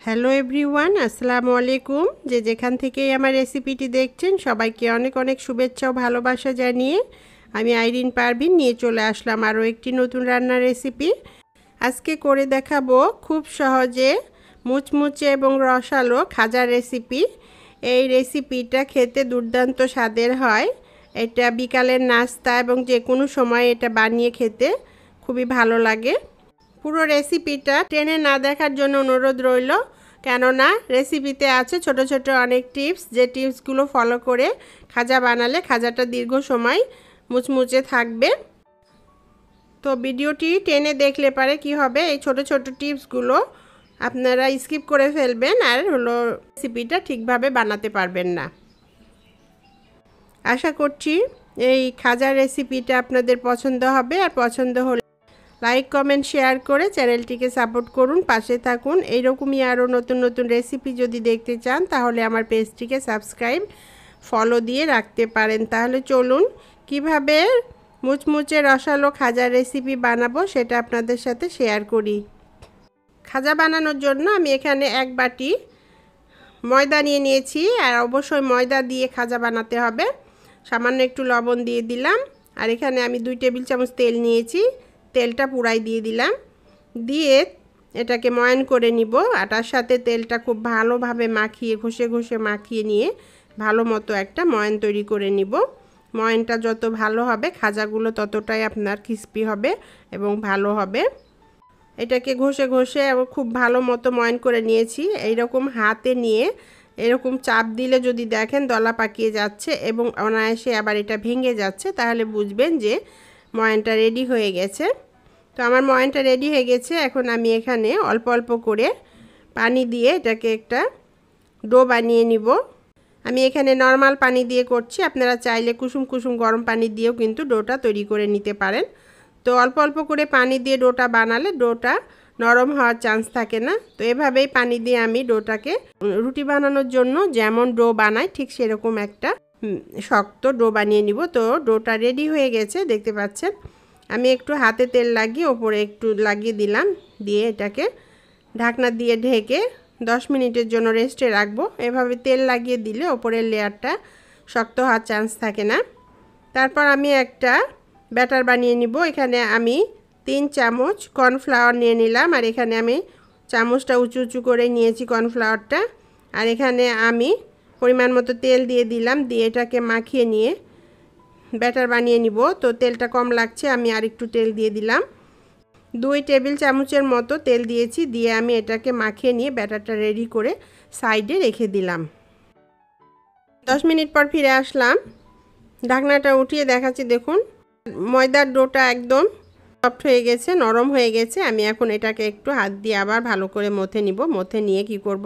Hello everyone, আসসালামু আলাইকুম। যে যেখান থেকেই আমার রেসিপিটি দেখছেন সবাইকে অনেক অনেক শুভেচ্ছা ও ভালোবাসা জানিয়ে আমি আইরিন পারভিন নিয়ে চলে আসলাম আরও একটি নতুন রান্নার রেসিপি। আজকে করে দেখাবো খুব সহজে মুচমুচে এবং রসালো খাজার রেসিপি। এই রেসিপিটা খেতে দুর্দান্ত স্বাদের হয়। এটা বিকালের নাস্তা এবং যে কোনো সময় এটা বানিয়ে খেতে খুবই ভালো লাগে। পুরো রেসিপিটা টেনে না দেখার জন্য অনুরোধ রইল, কেননা রেসিপিতে আছে ছোট ছোট অনেক টিপস, যে টিপসগুলো ফলো করে খাজা বানালে খাজাটা দীর্ঘ সময় মুচমুচে থাকবে। তো ভিডিওটি টেনে দেখলে পারে কি হবে, এই ছোট ছোট টিপসগুলো আপনারা স্কিপ করে ফেলবেন আর রেসিপিটা ঠিকভাবে বানাতে পারবেন না। আশা করছি এই খাজার রেসিপিটা আপনাদের পছন্দ হবে, আর পছন্দ হলে লাইক কমেন্ট শেয়ার করে চ্যানেলটিকে সাপোর্ট করুন, পাশে থাকুন। এইরকমই আরও নতুন নতুন রেসিপি যদি দেখতে চান তাহলে আমার পেজটিকে সাবস্ক্রাইব ফলো দিয়ে রাখতে পারেন। তাহলে চলুন কিভাবে মুচমুচে রসালো খাজার রেসিপি বানাবো সেটা আপনাদের সাথে শেয়ার করি। খাজা বানানোর জন্য আমি এখানে এক বাটি ময়দা নিয়ে নিয়েছি, আর অবশ্যই ময়দা দিয়ে খাজা বানাতে হবে। সামান্য একটু লবণ দিয়ে দিলাম, আর এখানে আমি 2 টেবিল চামচ তেল নিয়েছি, তেলটা পুরাই দিয়ে দিলাম। দিয়ে এটাকে ময়ান করে নিব। আটার সাথে তেলটা খুব ভালোভাবে মাখিয়ে ঘষে ঘষে মাখিয়ে নিয়ে ভালো মতো একটা ময়ান তৈরি করে নিব। ময়ানটা যত ভালো হবে খাজাগুলো ততটাই আপনার ক্রিস্পি হবে এবং ভালো হবে। এটাকে ঘষে ঘষে খুব ভালো মতো ময়ান করে নিয়েছি। এইরকম হাতে নিয়ে এরকম চাপ দিলে যদি দেখেন দলা পাকিয়ে যাচ্ছে এবং অনায়াসে আবার এটা ভেঙে যাচ্ছে, তাহলে বুঝবেন যে ময়ানটা রেডি হয়ে গেছে। তো আমার ময়ানটা রেডি হয়ে গেছে। এখন আমি এখানে অল্প অল্প করে পানি দিয়ে এটাকে একটা ডো বানিয়ে নিব। আমি এখানে নর্মাল পানি দিয়ে করছি, আপনারা চাইলে কুসুম কুসুম গরম পানি দিয়েও কিন্তু ডোটা তৈরি করে নিতে পারেন। তো অল্প অল্প করে পানি দিয়ে ডোটা বানালে ডোটা নরম হওয়ার চান্স থাকে না। তো এভাবেই পানি দিয়ে আমি ডোটাকে রুটি বানানোর জন্য যেমন ডো বানাই ঠিক সেরকম একটা শক্ত ডো বানিয়ে নিব। তো ডোটা রেডি হয়ে গেছে, দেখতে পাচ্ছেন। আমি একটু হাতে তেল লাগিয়ে ওপরে একটু লাগিয়ে দিলাম, দিয়ে এটাকে ঢাকনা দিয়ে ঢেকে 10 মিনিটের জন্য রেস্টে রাখবো। এভাবে তেল লাগিয়ে দিলে ওপরের লেয়ারটা শক্ত হওয়ার চান্স থাকে না। তারপর আমি একটা ব্যাটার বানিয়ে নিব। এখানে আমি 3 চামচ কর্নফ্লাওয়ার নিয়ে নিলাম, আর এখানে আমি চামচটা উঁচু উঁচু করে নিয়েছি কর্নফ্লাওয়ারটা। আর এখানে আমি পরিমাণ মতো তেল দিয়ে দিলাম, দিয়ে এটাকে মাখিয়ে নিয়ে ব্যাটার বানিয়ে নিব। তো তেলটা কম লাগছে, আমি আর একটু তেল দিয়ে দিলাম। 2 টেবিল চামচের মতো তেল দিয়েছি, দিয়ে আমি এটাকে মাখিয়ে নিয়ে ব্যাটারটা রেডি করে সাইডে রেখে দিলাম। 10 মিনিট পর ফিরে আসলাম, ঢাকনাটা উঠিয়ে দেখাচ্ছি। দেখুন ময়দার ডোটা একদম সফট হয়ে গেছে, নরম হয়ে গেছে। আমি এখন এটাকে একটু হাত দিয়ে আবার ভালো করে মথে নিব। মথে নিয়ে কি করব,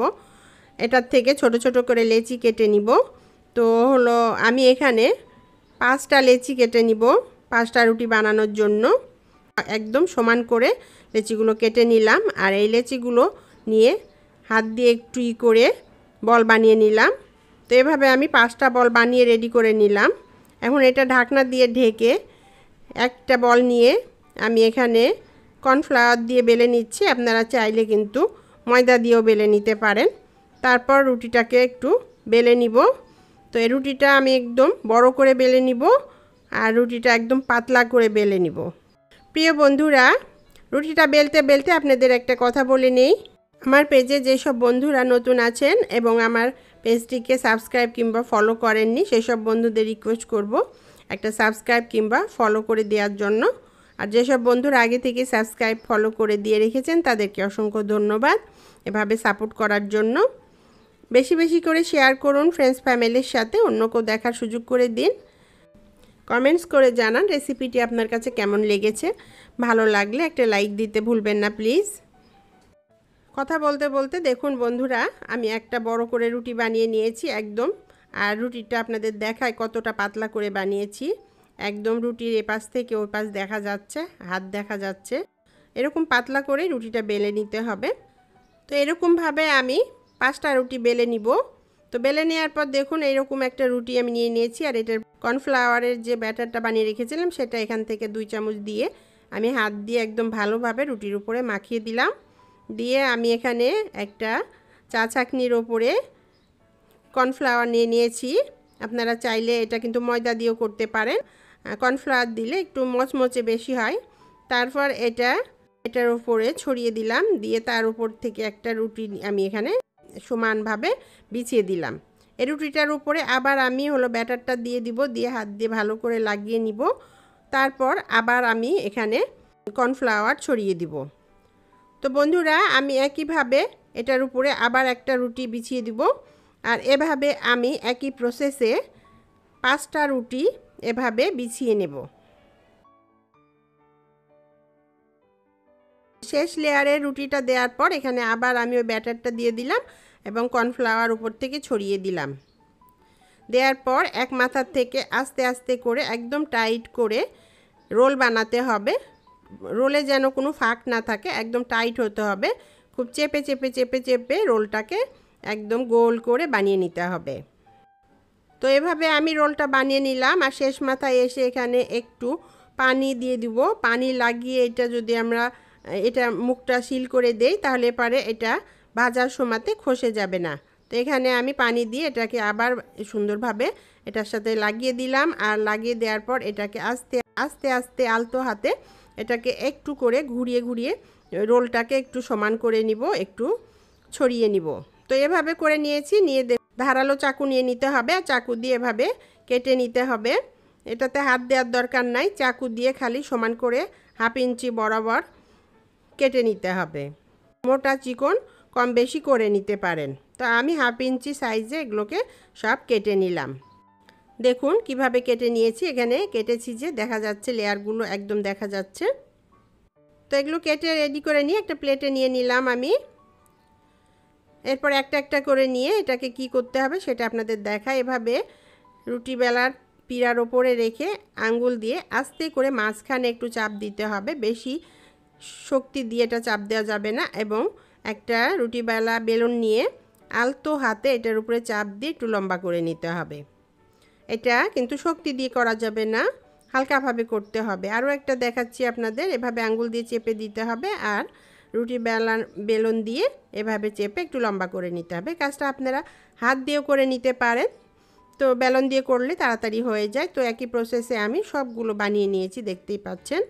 এটার থেকে ছোট ছোট করে লেচি কেটে নিব। তো আমি এখানে 5টা লেচি কেটে নিব 5টা রুটি বানানোর জন্য। একদম সমান করে লেচিগুলো কেটে নিলাম, আর এই লেচিগুলো নিয়ে হাত দিয়ে একটু করে বল বানিয়ে নিলাম। তো এভাবে আমি 5টা বল বানিয়ে রেডি করে নিলাম। এখন এটা ঢাকনা দিয়ে ঢেকে একটা বল নিয়ে আমি এখানে কর্নফ্লাওয়ার দিয়ে বেলে নিচ্ছি। আপনারা চাইলে কিন্তু ময়দা দিয়েও বেলে নিতে পারেন। তারপর রুটিটাকে একটু বেলে নিব। তো এই রুটিটা আমি একদম বড় করে বেলে নিব, আর রুটিটা একদম পাতলা করে বেলে নিব। প্রিয় বন্ধুরা, রুটিটা বেলতে বেলতে আপনাদের একটা কথা বলে নেই। আমার পেজে যেসব বন্ধুরা নতুন আছেন এবং আমার পেজটিকে সাবস্ক্রাইব কিংবা ফলো করেননি, সেসব বন্ধুদের রিকোয়েস্ট করব একটা সাবস্ক্রাইব কিংবা ফলো করে দেওয়ার জন্য। আর যেসব বন্ধুরা আগে থেকে সাবস্ক্রাইব ফলো করে দিয়ে রেখেছেন তাদেরকে অসংখ্য ধন্যবাদ এভাবে সাপোর্ট করার জন্য। বেশি বেশি করে শেয়ার করুন ফ্রেন্ডস ফ্যামিলির সাথে, অন্যকেও দেখার সুযোগ করে দিন। কমেন্টস করে জানান রেসিপিটি আপনার কাছে কেমন লেগেছে। ভালো লাগলে একটা লাইক দিতে ভুলবেন না প্লিজ। কথা বলতে বলতে দেখুন বন্ধুরা, আমি একটা বড় করে রুটি বানিয়ে নিয়েছি একদম। আর রুটিটা আপনাদের দেখায় কতটা পাতলা করে বানিয়েছি। একদম রুটির এপাশ থেকে ওই পাশ দেখা যাচ্ছে, হাত দেখা যাচ্ছে। এরকম পাতলা করে রুটিটা বেলে নিতে হবে। তো এরকমভাবে আমি 5টা রুটি বেলে নিব। তো বেলে নেওয়ার পর দেখুন এইরকম একটা রুটি আমি নিয়ে নিয়েছি, আর এটার কর্নফ্লাওয়ারের যে ব্যাটারটা বানিয়ে রেখেছিলাম সেটা এখান থেকে 2 চামচ দিয়ে আমি হাত দিয়ে একদম ভালোভাবে রুটির উপরে মাখিয়ে দিলাম। দিয়ে আমি এখানে একটা চা ছাঁকনির ওপরে কর্নফ্লাওয়ার নিয়ে নিয়েছি। আপনারা চাইলে এটা কিন্তু ময়দা দিয়েও করতে পারেন। কর্নফ্লাওয়ার দিলে একটু মচমচে বেশি হয়। তারপর এটার উপরে ছড়িয়ে দিলাম, দিয়ে তার উপর থেকে একটা রুটি আমি এখানে সমানভাবে বিছিয়ে দিলাম। এই রুটিটার উপরে আবার আমি ব্যাটারটা দিয়ে দিব, দিয়ে হাত দিয়ে ভালো করে লাগিয়ে নিব। তারপর আবার আমি এখানে কর্নফ্লাওয়ার ছড়িয়ে দিব। তো বন্ধুরা, আমি একইভাবে এটার উপরে আবার একটা রুটি বিছিয়ে দিব। আর এভাবে আমি একই প্রসেসে 5টা রুটি এভাবে বিছিয়ে নেব। শেষ লেয়ারের রুটিটা দেওয়ার পর এখানে আবার আমি ওই ব্যাটারটা দিয়ে দিলাম এবং কর্নফ্লাওয়ার উপর থেকে ছড়িয়ে দিলাম। দেওয়ার পর এক মাথার থেকে আস্তে আস্তে করে একদম টাইট করে রোল বানাতে হবে। রোলে যেন কোনো ফাঁক না থাকে, একদম টাইট হতে হবে। খুব চেপে চেপে চেপে চেপে রোলটাকে একদম গোল করে বানিয়ে নিতে হবে। তো এভাবে আমি রোলটা বানিয়ে নিলাম। আর শেষ মাথায় এসে এখানে একটু পানি দিয়ে দিব। পানি লাগিয়ে এটা যদি আমরা মুখটা সিল করে দেই তাহলে পরে এটা ভাজার সময়তে খসে যাবে না। তো এখানে আমি পানি দিয়ে এটাকে আবার সুন্দরভাবে এটার সাথে লাগিয়ে দিলাম। আর লাগিয়ে দেওয়ার পর এটাকে আস্তে আস্তে আস্তে আলতো হাতে এটাকে একটু করে ঘুরিয়ে ঘুরিয়ে রোলটাকে একটু সমান করে নিব, একটু ছড়িয়ে নিব। তো এভাবে করে নিয়েছি। নিয়ে ধারালো চাকু নিয়ে নিতে হবে, আর চাকু দিয়ে এভাবে কেটে নিতে হবে। এটাতে হাত দেওয়ার দরকার নাই, চাকু দিয়ে খালি সমান করে 1/2 ইঞ্চি বরাবর কেটে নিতে হবে। মোটা চিকন কম বেশি করে নিতে পারেন। তো আমি 1/2 ইঞ্চি সাইজে এগুলোকে সব কেটে নিলাম। দেখুন কিভাবে কেটে নিয়েছি। এখানে কেটেছি যে দেখা যাচ্ছে লেয়ারগুলো একদম দেখা যাচ্ছে। তো এগুলো কেটে রেডি করে নিয়ে একটা প্লেটে নিয়ে নিলাম আমি। এরপর একটা একটা করে নিয়ে এটাকে কি করতে হবে সেটা আপনাদের দেখাই। এভাবে রুটি বেলার পিড়ার ওপরে রেখে আঙ্গুল দিয়ে আস্তে করে মাঝখানে একটু চাপ দিতে হবে। বেশি শক্তি দিয়ে এটা চাপ দেওয়া যাবে না। এবং একটা রুটি বেলা বেলুন নিয়ে আলতো হাতে এটার উপরে চাপ দিয়ে একটু লম্বা করে নিতে হবে। এটা কিন্তু শক্তি দিয়ে করা যাবে না, হালকাভাবে করতে হবে। আরও একটা দেখাচ্ছি আপনাদের। এভাবে আঙ্গুল দিয়ে চেপে দিতে হবে আর রুটি বেলুন দিয়ে এভাবে চেপে একটু লম্বা করে নিতে হবে। কাজটা আপনারা হাত দিয়েও করে নিতে পারেন, তো বেলুন দিয়ে করলে তাড়াতাড়ি হয়ে যায়। তো একই প্রসেসে আমি সবগুলো বানিয়ে নিয়েছি, দেখতেই পাচ্ছেন।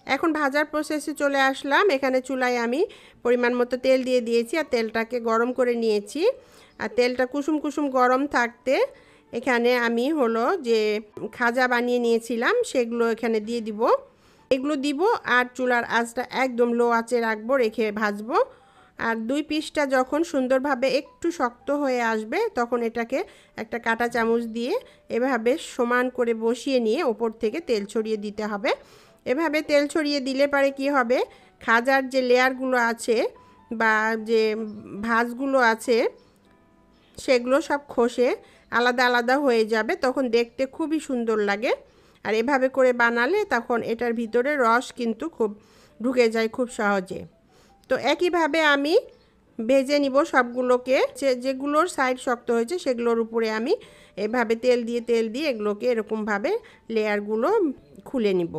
এখন ভাজার প্রসেসে চলে আসলাম। এখানে চুলায় আমি পরিমাণ মতো তেল দিয়ে দিয়েছি আর তেলটাকে গরম করে নিয়েছি। আর তেলটা কুসুম কুসুম গরম থাকতে এখানে আমি যে খাজা বানিয়ে নিয়েছিলাম সেগুলো এখানে দিয়ে দিব। এগুলো দিব আর চুলার আঁচটা একদম লো আঁচে রাখবো, রেখে ভাজবো। আর 2 পিসটা যখন সুন্দরভাবে একটু শক্ত হয়ে আসবে তখন এটাকে একটা কাঁটা চামচ দিয়ে এভাবে সমান করে বসিয়ে নিয়ে ওপর থেকে তেল ছড়িয়ে দিতে হবে। এভাবে তেল ছড়িয়ে দিলে পরে কি হবে, খাজার যে লেয়ারগুলো আছে বা যে ভাঁজগুলো আছে সেগুলো সব খসে আলাদা আলাদা হয়ে যাবে, তখন দেখতে খুবই সুন্দর লাগে। আর এভাবে করে বানালে তখন এটার ভিতরে রস কিন্তু খুব ঢুকে যায় খুব সহজে। তো একইভাবে আমি ভেজে নিব সবগুলোকে। যেগুলোর সাইড শক্ত হয়েছে সেগুলোর উপরে আমি এভাবে তেল দিয়ে এগুলোকে এরকমভাবে লেয়ারগুলো খুলে নিব।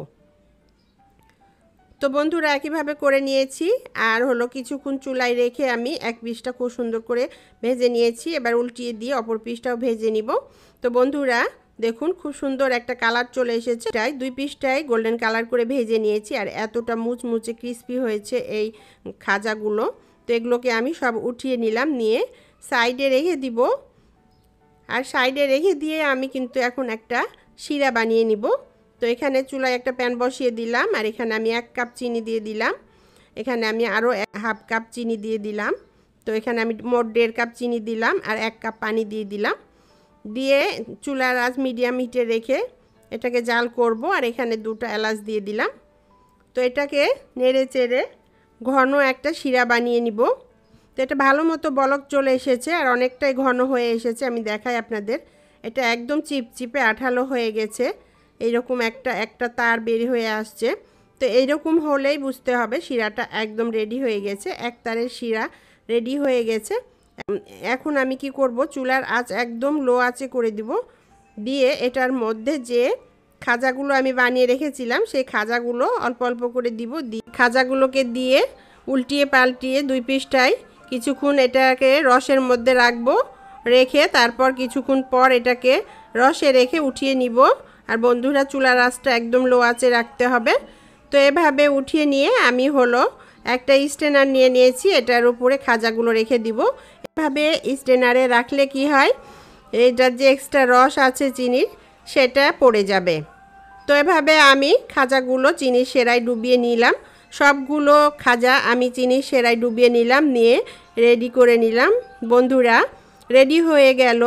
তো বন্ধুরা একইভাবে করে নিয়েছি। আর কিছুক্ষণ চুলায় রেখে আমি এক পিসটা খুব সুন্দর করে ভেজে নিয়েছি। এবার উল্টিয়ে দিয়ে অপর পিসটাও ভেজে নিব। তো বন্ধুরা দেখুন খুব সুন্দর একটা কালার চলে এসেছে। 2 পিসটাই গোল্ডেন কালার করে ভেজে নিয়েছি আর এতটা মুচমুচে ক্রিস্পি হয়েছে এই খাজাগুলো। তো এগুলোকে আমি সব উঠিয়ে নিলাম, নিয়ে সাইডে রেখে দিব। আর সাইডে রেখে দিয়ে আমি কিন্তু এখন একটা শিরা বানিয়ে নিব। তো এখানে চুলায় একটা প্যান বসিয়ে দিলাম আর এখানে আমি 1 কাপ চিনি দিয়ে দিলাম। এখানে আমি আরও 1/2 কাপ চিনি দিয়ে দিলাম। তো এখানে আমি মোট 1.5 কাপ চিনি দিলাম আর 1 কাপ পানি দিয়ে দিলাম। দিয়ে চুলার আঁচ মিডিয়াম হিটে রেখে এটাকে জাল করব। আর এখানে 2টা এলাচ দিয়ে দিলাম। তো এটাকে নেড়ে চেড়ে ঘন একটা শিরা বানিয়ে নিব। তো এটা ভালো মতো বলক চলে এসেছে আর অনেকটাই ঘন হয়ে এসেছে। আমি দেখাই আপনাদের, এটা একদম চিপচিপে আঠালো হয়ে গেছে। এইরকম একটা তার বের হয়ে আসছে। তো এইরকম হলেই বুঝতে হবে শিরাটা একদম রেডি হয়ে গেছে। এক তারের শিরা রেডি হয়ে গেছে। এখন আমি কি করব, চুলার আঁচ একদম লো আঁচে করে দিব। দিয়ে এটার মধ্যে যে খাজাগুলো আমি বানিয়ে রেখেছিলাম সেই খাজাগুলো অল্প অল্প করে দিব। খাজাগুলোকে দিয়ে উল্টিয়ে পাল্টিয়ে 2 পিসটাই কিছুক্ষণ এটাকে রসের মধ্যে রাখবো, রেখে তারপর কিছুক্ষণ পর এটাকে রসে রেখে উঠিয়ে নিব। আর বন্ধুরা, চুলার আঁচটা একদম লো আঁচে রাখতে হবে। তো এভাবে উঠিয়ে নিয়ে আমি একটা স্ট্রেনার নিয়ে নিয়েছি, এটার উপরে খাজাগুলো রেখে দিব। এভাবে স্ট্রেনারে রাখলে কি হয়, এটার যে এক্সট্রা রস আছে চিনির, সেটা পড়ে যাবে। তো এভাবে আমি খাজাগুলো চিনির সেরায় ডুবিয়ে নিলাম। সবগুলো খাজা আমি চিনির সেরায় ডুবিয়ে নিলাম, নিয়ে রেডি করে নিলাম। বন্ধুরা, রেডি হয়ে গেল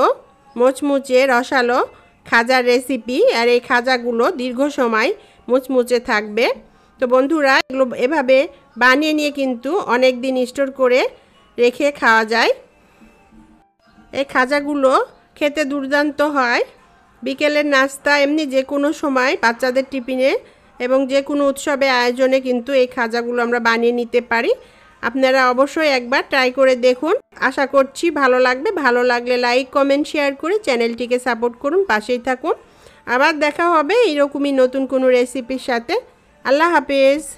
মুচমুচে রসালো খাজার রেসিপি। আর এই খাজাগুলো দীর্ঘ সময় মুচমুচে থাকবে। তো বন্ধুরা, এগুলো এভাবে বানিয়ে নিয়ে কিন্তু অনেক দিন স্টোর করে রেখে খাওয়া যায়। এই খাজাগুলো খেতে দুর্দান্ত হয়। বিকেলের নাস্তা, এমনি যে কোনো সময় বাচ্চাদের টিফিনে এবং যে কোনো উৎসবে আয়োজনে কিন্তু এই খাজাগুলো আমরা বানিয়ে নিতে পারি। আপনারা অবশ্যই একবার ট্রাই করে দেখুন। আশা করছি ভালো লাগবে। ভালো লাগলে লাইক, কমেন্ট, শেয়ার করে চ্যানেলটিকে সাপোর্ট করুন, পাশেই থাকুন। আবার দেখা হবে এইরকমই নতুন কোনো রেসিপির সাথে। আল্লাহ হাফেজ।